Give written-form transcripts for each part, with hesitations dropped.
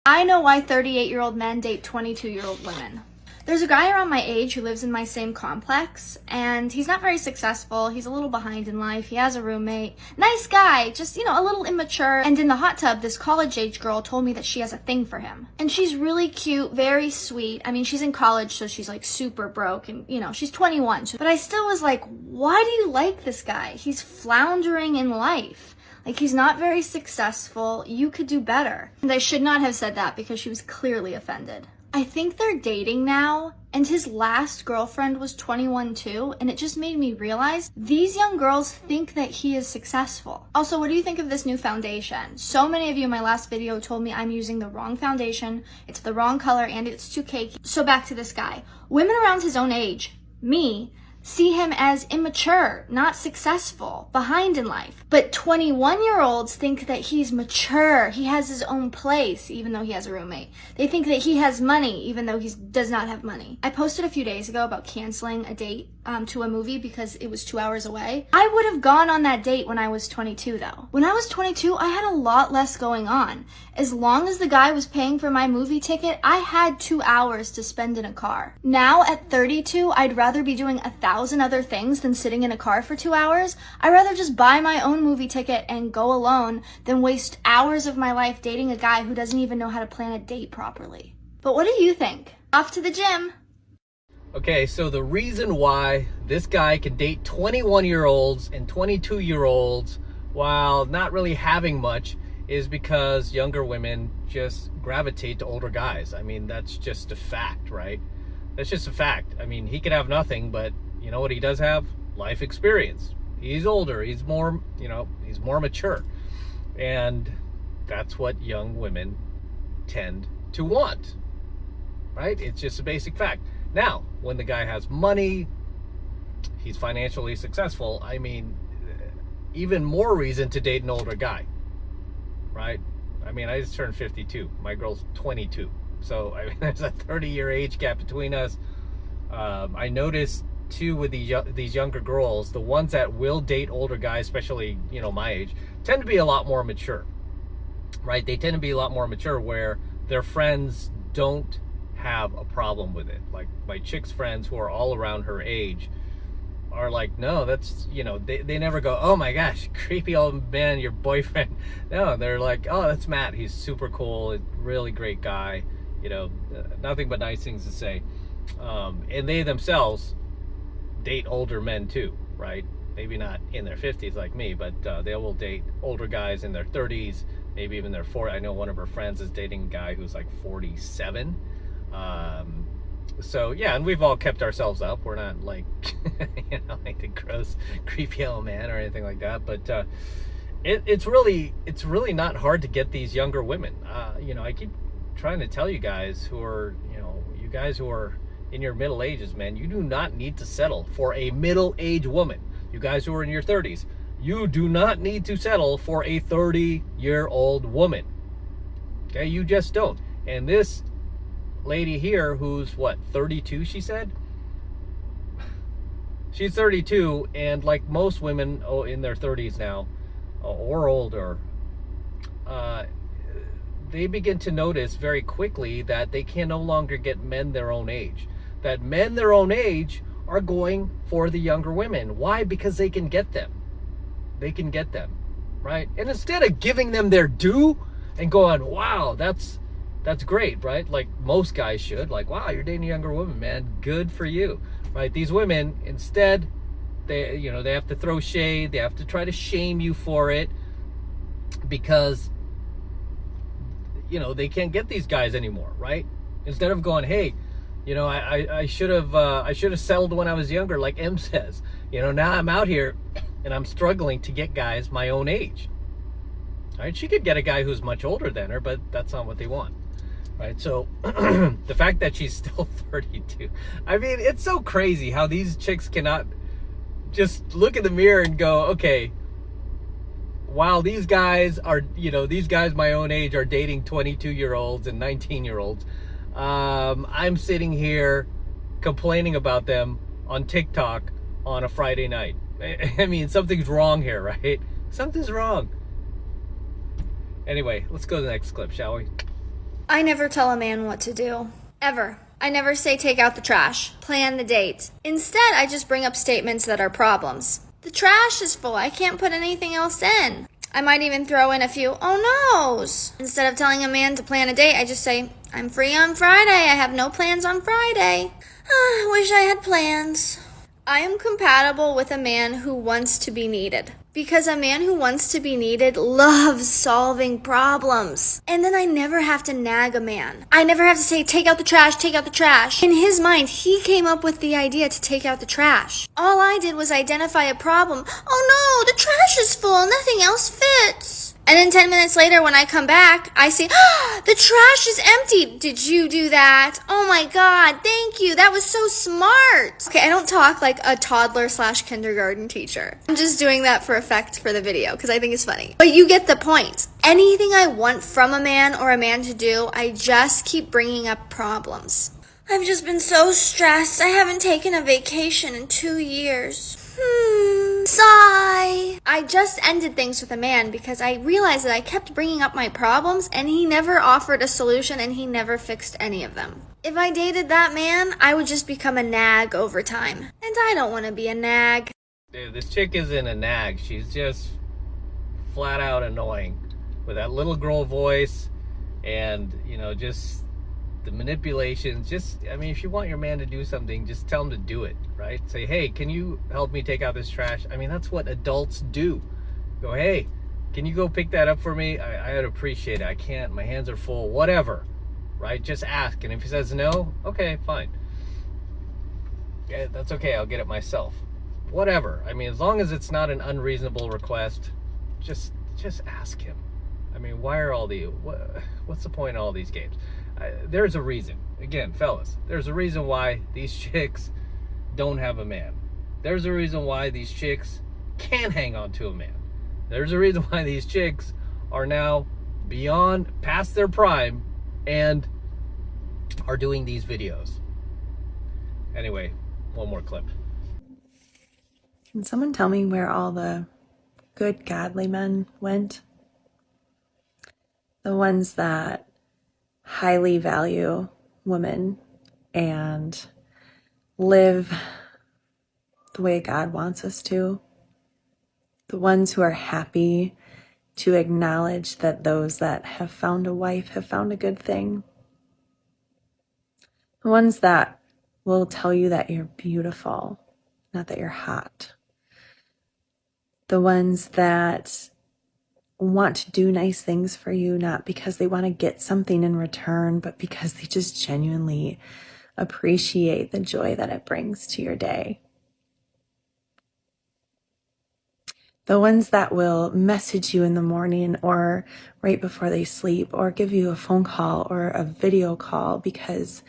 I know why 38-year-old men date 22-year-old women. There's a guy around my age who lives in my same complex, and he's not very successful. He's a little behind in life. He has a roommate. Nice guy, just, a little immature. And in the hot tub, this college-age girl told me that she has a thing for him. And she's really cute, very sweet. I mean, she's in college, so she's like super broke, and she's 21. But I still was like, why do you like this guy? He's floundering in life. Like, he's not very successful. You could do better. And I should not have said that because she was clearly offended. I think they're dating now, and his last girlfriend was 21 too, and it just made me realize these young girls think that he is successful. Also, what do you think of this new foundation? So many of you in my last video told me I'm using the wrong foundation, it's the wrong color, and it's too cakey. So back to this guy. Women around his own age, me, see him as immature, not successful, behind in life. But 21-year-olds think that he's mature, he has his own place, even though he has a roommate. They think that he has money, even though he does not have money. I posted a few days ago about canceling a date to a movie because it was 2 hours away. I would have gone on that date when I was 22 though. When I was 22, I had a lot less going on. As long as the guy was paying for my movie ticket, I had 2 hours to spend in a car. Now at 32, I'd rather be doing 1,000 other things than sitting in a car for 2 hours. I'd rather just buy my own movie ticket and go alone than waste hours of my life dating a guy who doesn't even know how to plan a date properly. But what do you think? Off to the gym. Okay, so the reason why this guy can date 21-year-olds and 22-year-olds while not really having much is because younger women just gravitate to older guys. I mean, that's just a fact, right? That's just a fact. I mean, he could have nothing, but you know what he does have? Life experience. He's older, he's more, he's more mature. And that's what young women tend to want, right? It's just a basic fact. Now, when the guy has money, he's financially successful, I mean, even more reason to date an older guy, right? I mean, I just turned 52. My girl's 22. So, I mean, there's a 30-year age gap between us. I noticed, too, with these younger girls, the ones that will date older guys, especially, my age, tend to be a lot more mature, right? They tend to be a lot more mature where their friends don't have a problem with it. Like my chick's friends who are all around her age are like, no, that's, they never go, oh my gosh, creepy old man, your boyfriend. No, they're like, oh, that's Matt. He's super cool, really great guy, nothing but nice things to say. And they themselves date older men too, right? Maybe not in their 50s like me, but they will date older guys in their 30s, maybe even their 40s. I know one of her friends is dating a guy who's like 47. So yeah, and we've all kept ourselves up. We're not like, like the gross, creepy old man or anything like that. But it's really not hard to get these younger women. I keep trying to tell you guys who are, you guys who are in your middle ages, man, you do not need to settle for a middle-aged woman. You guys who are in your 30s, you do not need to settle for a 30-year-old woman. Okay, you just don't. And this lady here who's 32, she said? She's 32, and like most women in their 30s now or older, they begin to notice very quickly that they can no longer get men their own age. That men their own age are going for the younger women. Why? Because they can get them. They can get them, right? And instead of giving them their due and going, wow, that's great, right? Like most guys should, like, wow, you're dating a younger woman, man, good for you, right? These women, instead, they have to throw shade, they have to try to shame you for it because, they can't get these guys anymore, right? Instead of going, hey, I should have settled when I was younger, like M says, now I'm out here and I'm struggling to get guys my own age. All right, she could get a guy who's much older than her, but that's not what they want. Right, so the fact that she's still 32, I mean, it's so crazy how these chicks cannot just look in the mirror and go, okay, while these guys are, these guys my own age are dating 22-year-olds and 19-year-olds, I'm sitting here complaining about them on TikTok on a Friday night. I mean, something's wrong here, right? Something's wrong. Anyway, let's go to the next clip, shall we? I never tell a man what to do. Ever. I never say take out the trash, plan the date. Instead, I just bring up statements that are problems. The trash is full, I can't put anything else in. I might even throw in a few oh no's. Instead of telling a man to plan a date, I just say, I'm free on Friday, I have no plans on Friday. Wish I had plans. I am compatible with a man who wants to be needed. Because a man who wants to be needed loves solving problems. And then I never have to nag a man. I never have to say, take out the trash, take out the trash. In his mind, he came up with the idea to take out the trash. All I did was identify a problem. Oh no, the trash is full, nothing else fits. And then 10 minutes later when I come back, I say, the trash is empty. Did you do that? Oh my God, thank you. That was so smart. Okay, I don't talk like a toddler/kindergarten teacher. I'm just doing that for effect for the video because I think it's funny. But you get the point. Anything I want from a man or a man to do, I just keep bringing up problems. I've just been so stressed. I haven't taken a vacation in 2 years. Sigh. I just ended things with a man because I realized that I kept bringing up my problems and he never offered a solution and he never fixed any of them. If I dated that man, I would just become a nag over time. And I don't want to be a nag. Dude, this chick isn't a nag. She's just flat out annoying with that little girl voice and, you know, just the manipulations. Just, I mean, if you want your man to do something, just tell him to do it, right? Say, hey, can you help me take out this trash? I mean, that's what adults do. Go, hey, can you go pick that up for me? I'd appreciate it. I can't, my hands are full, whatever, right? Just ask. And if he says no, okay, fine. Yeah, that's okay, I'll get it myself. Whatever. I mean, as long as it's not an unreasonable request, just ask him. I mean, why are all the, what's the point of all these games? There's a reason. Again, fellas, there's a reason why these chicks don't have a man. There's a reason why these chicks can't hang on to a man. There's a reason why these chicks are now past their prime and are doing these videos. Anyway, one more clip. Can someone tell me where all the good, godly men went? The ones that highly value women and live the way God wants us to. The ones who are happy to acknowledge that those that have found a wife have found a good thing. The ones that will tell you that you're beautiful, not that you're hot. The ones that want to do nice things for you, not because they want to get something in return, but because they just genuinely appreciate the joy that it brings to your day. The ones that will message you in the morning or right before they sleep or give you a phone call or a video call because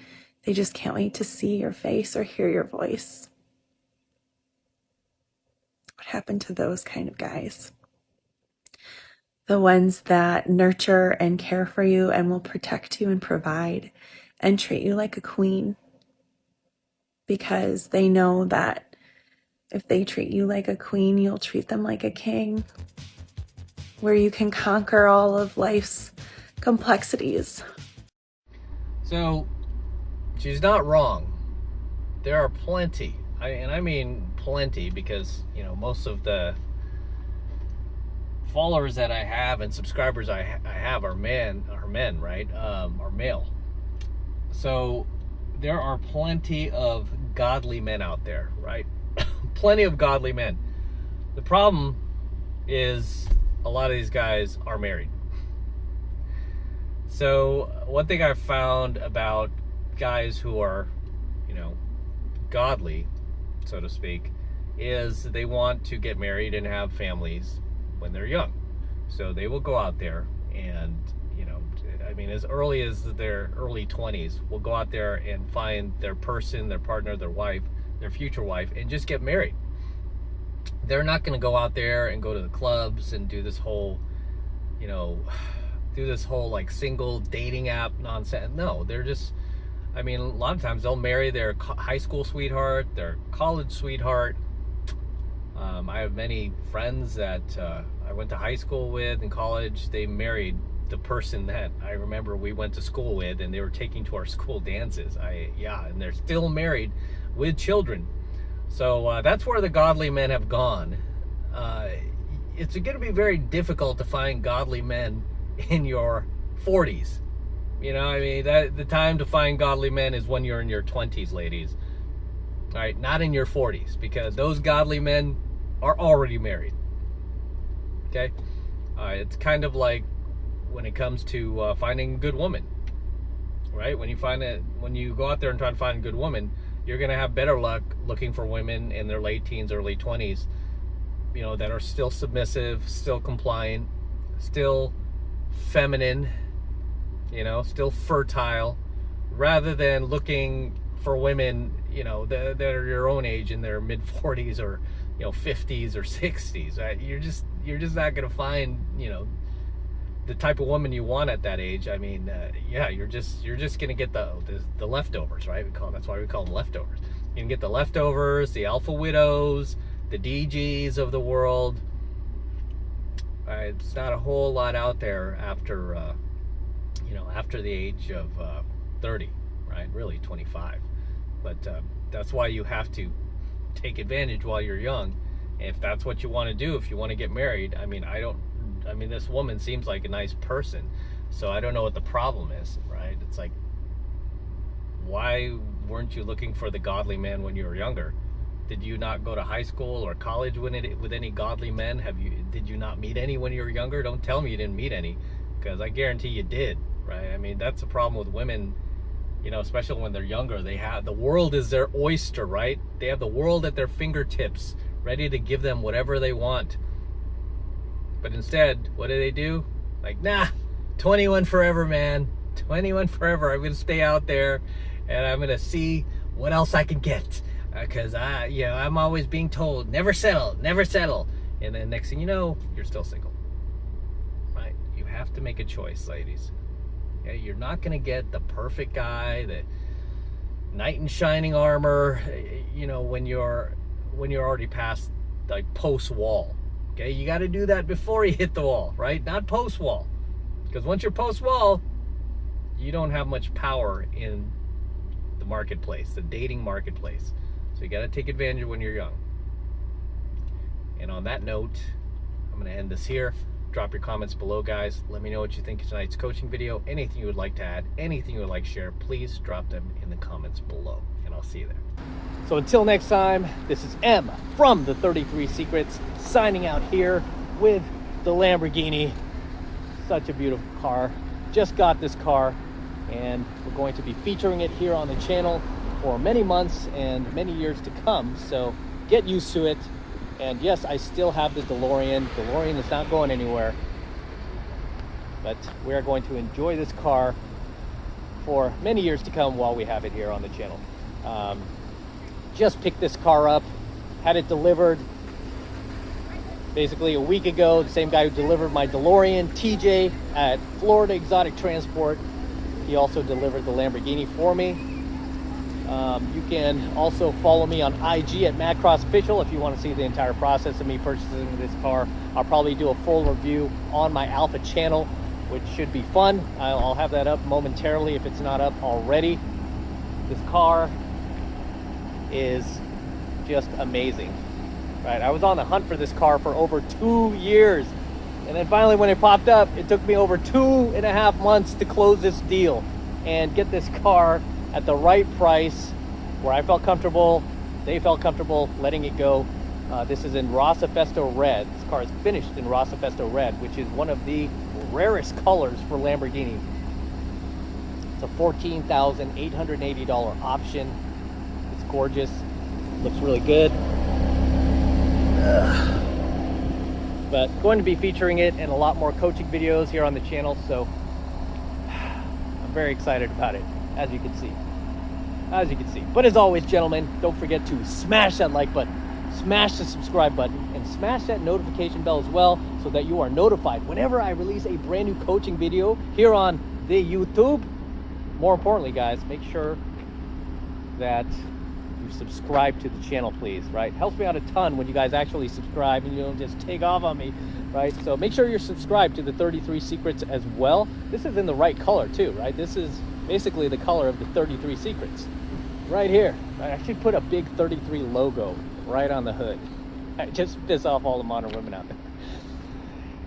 they just can't wait to see your face or hear your voice. What happened to those kind of guys? The ones that nurture and care for you and will protect you and provide and treat you like a queen because they know that if they treat you like a queen, you'll treat them like a king, where you can conquer all of life's complexities. So, she's not wrong. There are plenty, and I mean plenty, because, you know, most of the followers that I have and subscribers I have are men, right? Are male. So there are plenty of godly men out there, right? Plenty of godly men. The problem is a lot of these guys are married. So one thing I've found about guys who are, you know, godly, so to speak, is they want to get married and have families when they're young. So they will go out there and, you know, I mean, as early as their early 20s, will go out there and find their person, their partner, their wife, their future wife, and just get married. They're not going to go out there and go to the clubs and do this whole, you know, like single dating app nonsense. No, they're just, I mean, a lot of times they'll marry their high school sweetheart, their college sweetheart. I have many friends that I went to high school with and college. They married the person that I remember we went to school with, and they were taking to our school dances. And they're still married with children. So that's where the godly men have gone. It's going to be very difficult to find godly men in your 40s. You know, I mean, the time to find godly men is when you're in your 20s, ladies. All right, not in your 40s, because those godly men are already married. Okay? It's kind of like when it comes to finding a good woman, right? When you go out there and try to find a good woman, you're going to have better luck looking for women in their late teens, early 20s, you know, that are still submissive, still compliant, still feminine, you know, still fertile, rather than looking for women, you know, that are your own age in their mid 40s or, you know, 50s or 60s, right? You're just not going to find, you know, the type of woman you want at that age. I mean, you're just going to get the leftovers, right? That's why we call them leftovers. You can get the leftovers, the alpha widows, the DGs of the world. It's not a whole lot out there after the age of 30, right? Really 25. But that's why you have to take advantage while you're young. If that's what you want to do, if you want to get married, I mean, this woman seems like a nice person, so I don't know what the problem is, right? It's like, why weren't you looking for the godly man when you were younger? Did you not go to high school or college with any godly men? Did you not meet any when you were younger? Don't tell me you didn't meet any, because I guarantee you did, right? I mean, that's the problem with women, you know, especially when they're younger. The world is their oyster, right? They have the world at their fingertips, ready to give them whatever they want. But instead, what do? Like, nah, 21 forever, man. 21 forever. I'm going to stay out there and I'm going to see what else I can get. Because I'm always being told, never settle, never settle. And then next thing you know, you're still single. Right? You have to make a choice, ladies. Okay? You're not going to get the perfect guy, the knight in shining armor, you know, when you're already past, like, post-wall. Okay, you got to do that before you hit the wall, right? Not post-wall. Because once you're post-wall, you don't have much power in the marketplace, the dating marketplace. So you got to take advantage when you're young. And on that note, I'm going to end this here. Drop your comments below, guys. Let me know what you think of tonight's coaching video. Anything you would like to add, anything you would like to share, please drop them in the comments below. And I'll see you there. So until next time, this is M from the 33 Secrets, signing out here with the Lamborghini. Such a beautiful car. Just got this car, and we're going to be featuring it here on the channel for many months and many years to come. So get used to it. And yes, I still have the DeLorean. DeLorean is not going anywhere. But we are going to enjoy this car for many years to come while we have it here on the channel. Just picked this car up, had it delivered basically a week ago. The same guy who delivered my DeLorean, TJ, at Florida Exotic Transport, he also delivered the Lamborghini for me. You can also follow me on IG at MadCrossOfficial if you want to see the entire process of me purchasing this car. I'll probably do a full review on my Alpha channel, which should be fun. I'll have that up momentarily if it's not up already. This car is just amazing, right? I was on the hunt for this car for over 2 years, and then finally when it popped up, it took me over 2.5 months to close this deal and get this car at the right price where I felt comfortable, they felt comfortable letting it go. This is in Rosa Festo Red. This car is finished in Rosa Festo Red, which is one of the rarest colors for Lamborghini. It's a $14,880 option. Gorgeous, looks really good. But going to be featuring it in a lot more coaching videos here on the channel, so I'm very excited about it, as you can see. But as always, gentlemen, don't forget to smash that like button, smash the subscribe button, and smash that notification bell as well, so that you are notified whenever I release a brand new coaching video here on the YouTube. More importantly, guys, make sure that to subscribe to the channel, please, right? Helps me out a ton when you guys actually subscribe and you don't just take off on me, right? So make sure you're subscribed to the 33 Secrets as well. This is in the right color too, right? This is basically the color of the 33 Secrets right here. Right? I should put a big 33 logo right on the hood. Just piss off all the modern women out there.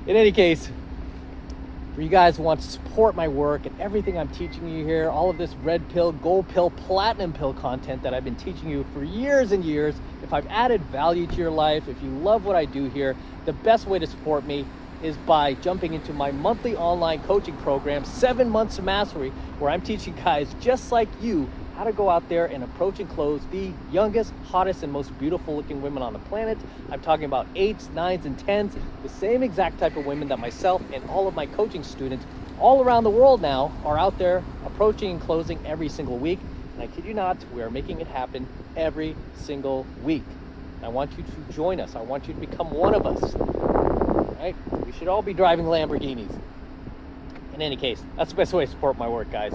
In any case, for you guys who want to support my work and everything I'm teaching you here, all of this red pill, gold pill, platinum pill content that I've been teaching you for years and years, if I've added value to your life, if you love what I do here, the best way to support me is by jumping into my monthly online coaching program, 7 Months to Mastery, where I'm teaching guys just like you how to go out there and approach and close the youngest, hottest, and most beautiful looking women on the planet. I'm talking about 8s, 9s, and 10s, the same exact type of women that myself and all of my coaching students all around the world now are out there approaching and closing every single week. And I kid you not, we are making it happen every single week. I want you to join us. I want you to become one of us. Right? We should all be driving Lamborghinis. In any case, that's the best way to support my work, guys.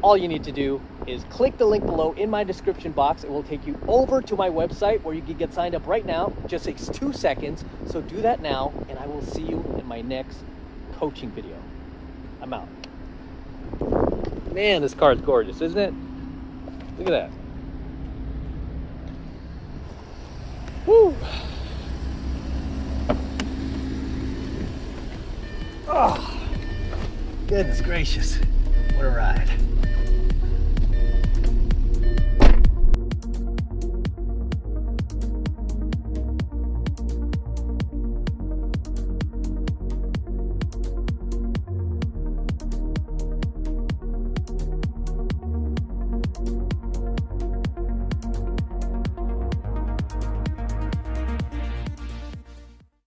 All you need to do is click the link below in my description box. It will take you over to my website where you can get signed up right now. It just takes 2 seconds. So do that now, and I will see you in my next coaching video. I'm out. Man, this car is gorgeous, isn't it? Look at that. Woo! Oh, goodness gracious. What a ride.